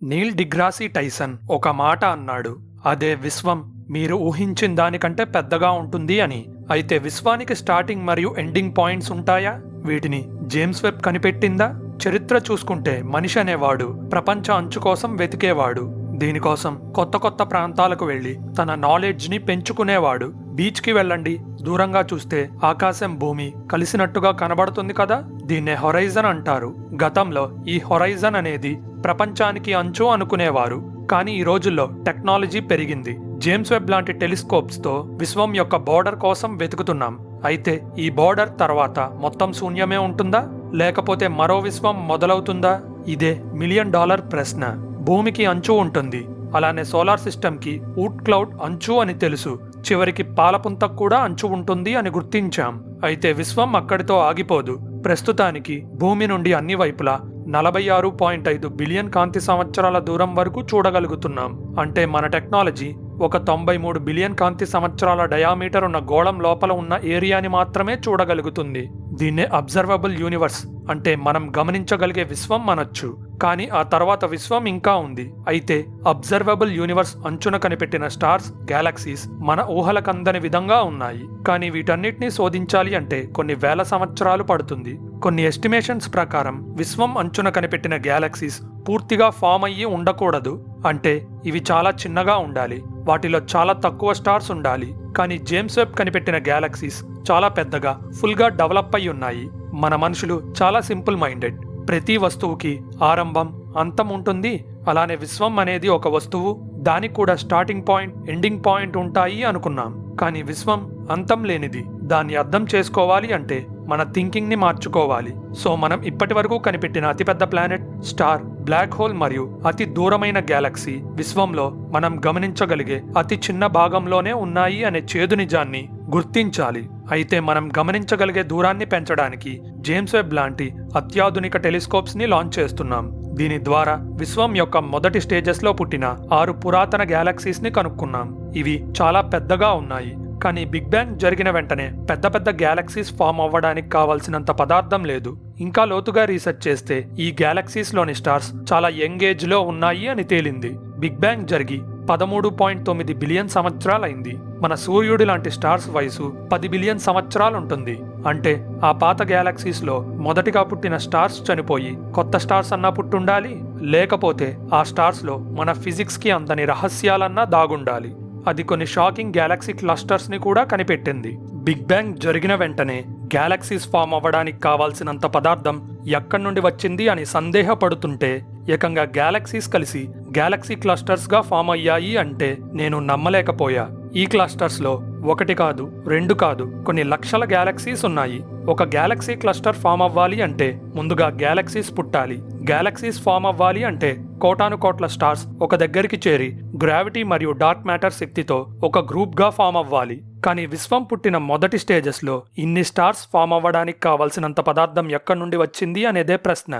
Neel డిగ్రాసీ Tyson ఒక మాట అన్నాడు. అదే విశ్వం మీరు ఊహించిన దానికంటే పెద్దగా ఉంటుంది అని. అయితే విశ్వానికి స్టార్టింగ్ మరియు ఎండింగ్ పాయింట్స్ ఉంటాయా? వీటిని జేమ్స్ వెబ్ కనిపెట్టిందా? చరిత్ర చూసుకుంటే మనిషి అనేవాడు ప్రపంచ అంచు కోసం వెతికేవాడు. దీనికోసం కొత్త కొత్త ప్రాంతాలకు వెళ్లి తన నాలెడ్జ్ని పెంచుకునేవాడు. బీచ్కి వెళ్ళండి, దూరంగా చూస్తే ఆకాశం భూమి కలిసినట్టుగా కనబడుతుంది కదా, దీన్నే హొరైజన్ అంటారు. గతంలో ఈ హొరైజన్ అనేది ప్రపంచానికి అంచు అనుకునేవారు. కానీ ఈ రోజుల్లో టెక్నాలజీ పెరిగింది. జేమ్స్ వెబ్ లాంటి టెలిస్కోప్స్ తో విశ్వం యొక్క బోర్డర్ కోసం వెతుకుతున్నాం. అయితే ఈ బోర్డర్ తర్వాత మొత్తం శూన్యమే ఉంటుందా, లేకపోతే మరో విశ్వం మొదలవుతుందా? ఇదే $1,000,000 ప్రశ్న. భూమికి అంచు ఉంటుంది, అలానే సోలార్ సిస్టమ్కి ఊట్ క్లౌడ్ అంచు అని తెలుసు. చివరికి పాలపుంతకు కూడా అంచు ఉంటుంది అని గుర్తించాం. అయితే విశ్వం అక్కడితో ఆగిపోదు. ప్రస్తుతానికి భూమి నుండి అన్ని వైపులా 46.5 బిలియన్ కాంతి సంవత్సరాల దూరం వరకు చూడగలుగుతున్నాం. అంటే మన టెక్నాలజీ ఒక 93 బిలియన్ కాంతి సంవత్సరాల డయామీటర్ ఉన్న గోళం లోపల ఉన్న ఏరియాని మాత్రమే చూడగలుగుతుంది. దీన్నే అబ్జర్వబుల్ యూనివర్స్ అంటే మనం గమనించగలిగే విశ్వం అనొచ్చు. కానీ ఆ తర్వాత విశ్వం ఇంకా ఉంది. అయితే అబ్జర్వబుల్ యూనివర్స్ అంచున కనిపెట్టిన స్టార్స్, గ్యాలక్సీస్ మన ఊహలకందని విధంగా ఉన్నాయి. కానీ వీటన్నిటినీ శోధించాలి అంటే కొన్ని వేల సంవత్సరాలు పడుతుంది. కొన్ని ఎస్టిమేషన్స్ ప్రకారం విశ్వం అంచున కనిపెట్టిన గ్యాలక్సీస్ పూర్తిగా ఫామ్ అయ్యి ఉండకూడదు. అంటే ఇవి చాలా చిన్నగా ఉండాలి, వాటిలో చాలా తక్కువ స్టార్స్ ఉండాలి. కానీ జేమ్స్ వెబ్ కనిపెట్టిన గ్యాలక్సీస్ చాలా పెద్దగా, ఫుల్గా డెవలప్ అయి ఉన్నాయి. మన మనుషులు చాలా సింపుల్ మైండెడ్. ప్రతి వస్తువుకి ఆరంభం, అంతం ఉంటుంది. అలానే విశ్వం అనేది ఒక వస్తువు, దానికి కూడా స్టార్టింగ్ పాయింట్, ఎండింగ్ పాయింట్ ఉంటాయి అనుకున్నాం. కానీ విశ్వం అంతం లేనిది. దాన్ని అర్థం చేసుకోవాలి అంటే మన థింకింగ్ని మార్చుకోవాలి. సో మనం ఇప్పటి వరకు కనిపెట్టిన అతిపెద్ద ప్లానెట్, స్టార్, బ్లాక్ హోల్ మరియు అతి దూరమైన గ్యాలక్సీ విశ్వంలో మనం గమనించగలిగే అతి చిన్న భాగంలోనే ఉన్నాయి అనే చేదు నిజాన్ని గుర్తించాలి. అయితే మనం గమనించగలిగే దూరాన్ని పెంచడానికి జేమ్స్ వెబ్ లాంటి అత్యాధునిక టెలిస్కోప్స్ ని లాంచ్ చేస్తున్నాం. దీని ద్వారా విశ్వం యొక్క మొదటి స్టేజెస్ లో పుట్టిన 6 పురాతన గ్యాలక్సీస్ ని కనుక్కున్నాం. ఇవి చాలా పెద్దగా ఉన్నాయి. కానీ బిగ్ బ్యాంగ్ జరిగిన వెంటనే పెద్ద పెద్ద గ్యాలక్సీస్ ఫామ్ అవ్వడానికి కావాల్సినంత పదార్థం లేదు. ఇంకా లోతుగా రీసెర్చ్ చేస్తే ఈ గ్యాలక్సీస్ లోని స్టార్స్ చాలా యంగ్ ఏజ్ లో ఉన్నాయి అని తేలింది. బిగ్ బ్యాంగ్ జరిగి 13.9 బిలియన్ సంవత్సరాలైంది. మన సూర్యుడి లాంటి స్టార్స్ వయసు 10 బిలియన్ సంవత్సరాలుంటుంది. అంటే ఆ పాత గ్యాలక్సీస్ లో మొదటిగా పుట్టిన స్టార్స్ చనిపోయి కొత్త స్టార్స్ అన్నా పుట్టుండాలి, లేకపోతే ఆ స్టార్స్ లో మన ఫిజిక్స్ కి అందని రహస్యాలన్నా దాగుండాలి. అది కొన్ని షాకింగ్ గ్యాలక్సీ క్లస్టర్స్ ని కూడా కనిపెట్టింది. బిగ్ బ్యాంగ్ జరిగిన వెంటనే గ్యాలక్సీస్ ఫామ్ అవ్వడానికి కావాల్సినంత పదార్థం ఎక్కడి నుండి వచ్చింది అని సందేహపడుతుంటే ఏకంగా గ్యాలక్సీస్ కలిసి గ్యాలక్సీ క్లస్టర్స్ గా ఫామ్ అయ్యాయి అంటే నేను నమ్మలేకపోయా. ఈ క్లస్టర్స్ లో 1 కాదు, 2 కాదు, కొన్ని లక్షల గ్యాలక్సీస్ ఉన్నాయి. ఒక గ్యాలక్సీ క్లస్టర్ ఫామ్ అవ్వాలి అంటే ముందుగా గ్యాలక్సీస్ పుట్టాలి. గ్యాలక్సీస్ ఫామ్ అవ్వాలి అంటే కోటాను కోట్ల స్టార్స్ ఒక దగ్గరికి చేరి గ్రావిటీ మరియు డార్క్ మ్యాటర్ శక్తితో ఒక గ్రూప్ గా ఫామ్ అవ్వాలి. కానీ విశ్వం పుట్టిన మొదటి స్టేజెస్ లో ఇన్ని స్టార్స్ ఫామ్ అవ్వడానికి కావాల్సినంత పదార్థం ఎక్కడి నుండి వచ్చింది అనేదే ప్రశ్న.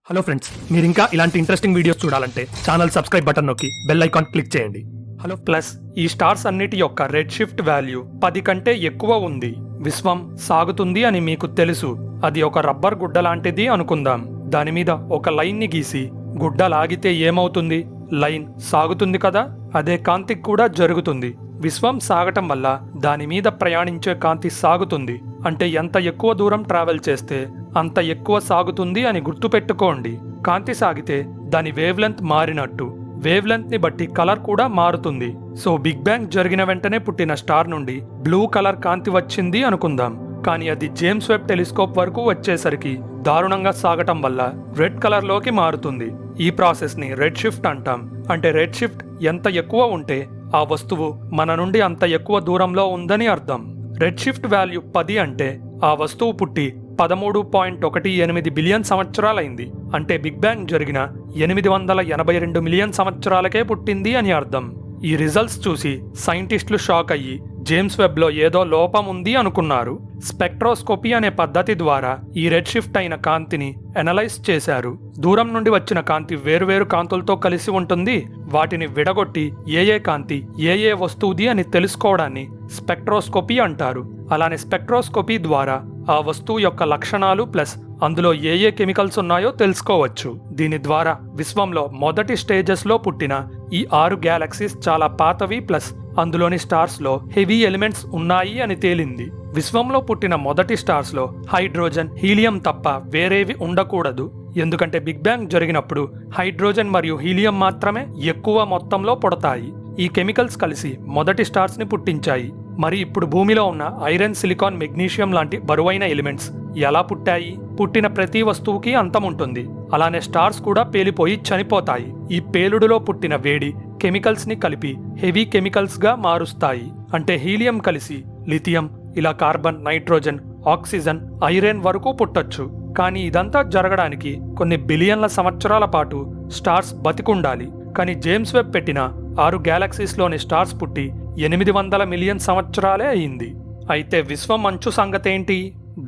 హలో ఫ్రెండ్స్, మీరు ఇంకా ఇలాంటి ఇంట్రెస్టింగ్ వీడియోస్ చూడాలంటే ఛానల్ సబ్స్క్రైబ్ బటన్ నొక్కి బెల్ ఐకాన్ క్లిక్ చేయండి. హలో ప్లస్ ఈ స్టార్స్ అన్నిటి యొక్క రెడ్ షిఫ్ట్ వాల్యూ 10 కంటే ఎక్కువ ఉంది. విశ్వం సాగుతుంది అని మీకు తెలుసు. అది ఒక రబ్బర్ గుడ్డ లాంటిది అనుకుందాం. దాని మీద ఒక లైన్ ని గీసి గుడ్డ లాగితే ఏమవుతుంది? లైన్ సాగుతుంది కదా. అదే కాంతికి కూడా జరుగుతుంది. విశ్వం సాగటం వల్ల దాని మీద ప్రయాణించే కాంతి సాగుతుంది. అంటే ఎంత ఎక్కువ దూరం ట్రావెల్ చేస్తే అంత ఎక్కువ సాగుతుంది అని గుర్తుపెట్టుకోండి. కాంతి సాగితే దాని వేవ్ లెంత్ మారినట్టు. వేవ్ లెంత్ ని బట్టి కలర్ కూడా మారుతుంది. సో బిగ్ బ్యాంగ్ జరిగిన వెంటనే పుట్టిన స్టార్ నుండి బ్లూ కలర్ కాంతి వచ్చింది అనుకుందాం. కానీ అది జేమ్స్ వెబ్ టెలిస్కోప్ వరకు వచ్చేసరికి దారుణంగా సాగటం వల్ల రెడ్ కలర్ లోకి మారుతుంది. ఈ ప్రాసెస్ ని రెడ్ షిఫ్ట్ అంటాం. అంటే రెడ్ షిఫ్ట్ ఎంత ఎక్కువ ఉంటే ఆ వస్తువు మన నుండి అంత ఎక్కువ దూరంలో ఉందని అర్థం. రెడ్ షిఫ్ట్ వాల్యూ 10 అంటే ఆ వస్తువు పుట్టి 13.18 బిలియన్ సంవత్సరాలైంది. అంటే బిగ్ బ్యాంగ్ జరిగిన 882 మిలియన్ సంవత్సరాలకే పుట్టింది అని అర్థం. ఈ రిజల్ట్స్ చూసి సైంటిస్టులు షాక్ అయ్యి జేమ్స్ వెబ్ లో ఏదో లోపం ఉంది అనుకున్నారు. స్పెక్ట్రోస్కోపీ అనే పద్ధతి ద్వారా ఈ రెడ్ షిఫ్ట్ అయిన కాంతిని అనలైజ్ చేశారు. దూరం నుండి వచ్చిన కాంతి వేరువేరు కాంతులతో కలిసి ఉంటుంది. వాటిని విడగొట్టి ఏ కాంతి ఏ వస్తువుది అని తెలుసుకోవడాన్ని స్పెక్ట్రోస్కోపీ అంటారు. అలానే స్పెక్ట్రోస్కోపీ ద్వారా ఆ వస్తువు యొక్క లక్షణాలు ప్లస్ అందులో ఏ ఏ కెమికల్స్ ఉన్నాయో తెలుసుకోవచ్చు. దీని ద్వారా విశ్వంలో మొదటి స్టేజెస్లో పుట్టిన ఈ 6 గ్యాలక్సీస్ చాలా పాతవి, ప్లస్ అందులోని స్టార్స్లో హెవీ ఎలిమెంట్స్ ఉన్నాయి అని తేలింది. విశ్వంలో పుట్టిన మొదటి స్టార్స్లో హైడ్రోజన్, హీలియం తప్ప వేరేవి ఉండకూడదు. ఎందుకంటే బిగ్ బ్యాంగ్ జరిగినప్పుడు హైడ్రోజన్ మరియు హీలియం మాత్రమే ఎక్కువ మొత్తంలో పుడతాయి. ఈ కెమికల్స్ కలిసి మొదటి స్టార్స్ ని పుట్టించాయి. మరి ఇప్పుడు భూమిలో ఉన్న ఐరన్, సిలికాన్, మెగ్నీషియం లాంటి బరువైన ఎలిమెంట్స్ ఎలా పుట్టాయి? పుట్టిన ప్రతి వస్తువుకి అంతం ఉంటుంది. అలానే స్టార్స్ కూడా పేలిపోయి చనిపోతాయి. ఈ పేలుడులో పుట్టిన వేడి కెమికల్స్ ని కలిపి హెవీ కెమికల్స్ గా మారుస్తాయి. అంటే హీలియం కలిసి లిథియం, ఇలా కార్బన్, నైట్రోజన్, ఆక్సిజన్, ఐరన్ వరకు పుట్టొచ్చు. కానీ ఇదంతా జరగడానికి కొన్ని బిలియన్ల సంవత్సరాల పాటు స్టార్స్ బతికుండాలి. కానీ జేమ్స్ వెబ్ పెట్టిన 6 గ్యాలక్సీస్లోని స్టార్స్ పుట్టి 800 మిలియన్ సంవత్సరాలే అయింది. అయితే విశ్వం అంచు సంగతేంటి?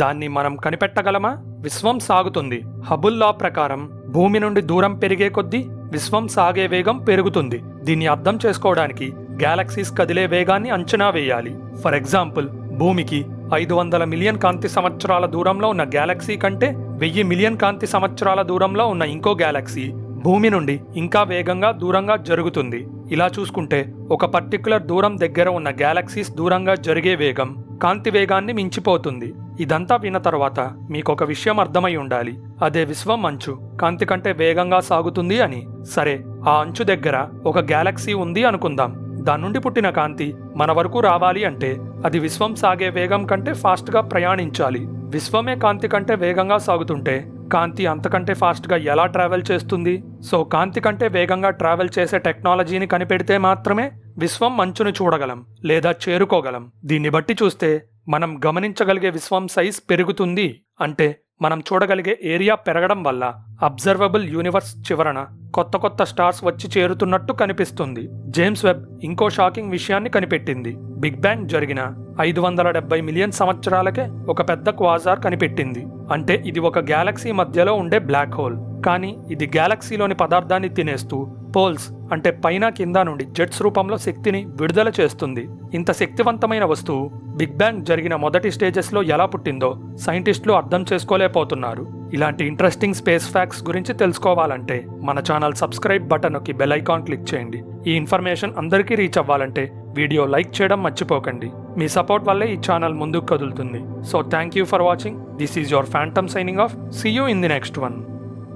దాన్ని మనం కనిపెట్టగలమా? విశ్వం సాగుతుంది. హబుల్ లా ప్రకారం భూమి నుండి దూరం పెరిగే కొద్దీ విశ్వం సాగే వేగం పెరుగుతుంది. దీన్ని అర్థం చేసుకోవడానికి గ్యాలక్సీస్ కదిలే వేగాన్ని అంచనా వేయాలి. ఫర్ ఎగ్జాంపుల్, భూమికి 500 మిలియన్ కాంతి సంవత్సరాల దూరంలో ఉన్న గ్యాలక్సీ కంటే 1000 మిలియన్ కాంతి సంవత్సరాల దూరంలో ఉన్న ఇంకో గ్యాలక్సీ భూమి నుండి ఇంకా వేగంగా దూరంగా జరుగుతుంది. ఇలా చూసుకుంటే ఒక పర్టిక్యులర్ దూరం దగ్గర ఉన్న గ్యాలక్సీస్ దూరంగా జరిగే వేగం కాంతి వేగాన్ని మించిపోతుంది. ఇదంతా విన్న తర్వాత మీకు ఒక విషయం అర్థమై ఉండాలి. అదే విశ్వం అంచు కాంతి కంటే వేగంగా సాగుతుంది అని. సరే, ఆ అంచు దగ్గర ఒక గ్యాలక్సీ ఉంది అనుకుందాం. దాని నుండి పుట్టిన కాంతి మన వరకు రావాలి అంటే అది విశ్వం సాగే వేగం కంటే ఫాస్ట్గా ప్రయాణించాలి. విశ్వమే కాంతి కంటే వేగంగా సాగుతుంటే కాంతి అంతకంటే ఫాస్ట్గా ఎలా ట్రావెల్ చేస్తుంది? సో కాంతి కంటే వేగంగా ట్రావెల్ చేసే టెక్నాలజీని కనిపెడితే మాత్రమే విశ్వం అంచును చూడగలం లేదా చేరుకోగలం. దీన్ని బట్టి చూస్తే మనం గమనించగలిగే విశ్వం సైజ్ పెరుగుతుంది. అంటే మనం చూడగలిగే ఏరియా పెరగడం వల్ల అబ్జర్వబుల్ యూనివర్స్ చివరన కొత్త కొత్త స్టార్స్ వచ్చి చేరుతున్నట్టు కనిపిస్తుంది. జేమ్స్ వెబ్ ఇంకో షాకింగ్ విషయాన్ని కనిపెట్టింది. బిగ్ బ్యాంగ్ జరిగిన 570 మిలియన్ సంవత్సరాలకే ఒక పెద్ద క్వాజార్ కనిపెట్టింది. అంటే ఇది ఒక గ్యాలక్సీ మధ్యలో ఉండే బ్లాక్ హోల్. కానీ ఇది గ్యాలక్సీలోని పదార్థాన్ని తినేస్తూ పోల్స్ అంటే పైన కింద నుండి జెట్స్ రూపంలో శక్తిని విడుదల చేస్తుంది. ఇంత శక్తివంతమైన వస్తువు బిగ్ బ్యాంగ్ జరిగిన మొదటి స్టేజెస్లో ఎలా పుట్టిందో సైంటిస్టులు అర్థం చేసుకోలేకపోతున్నారు. ఇలాంటి ఇంట్రెస్టింగ్ స్పేస్ ఫ్యాక్ట్స్ గురించి తెలుసుకోవాలంటే మన ఛానల్ సబ్స్క్రైబ్ బటన్ నొక్కి బెల్ ఐకాన్ క్లిక్ చేయండి. ఈ ఇన్ఫర్మేషన్ అందరికీ రీచ్ అవ్వాలంటే వీడియో లైక్ చేయడం మర్చిపోకండి. మీ సపోర్ట్ వల్లే ఈ ఛానల్ ముందుకు కదులుతుంది. So thank you for watching. This is your phantom signing off. See you in the next one.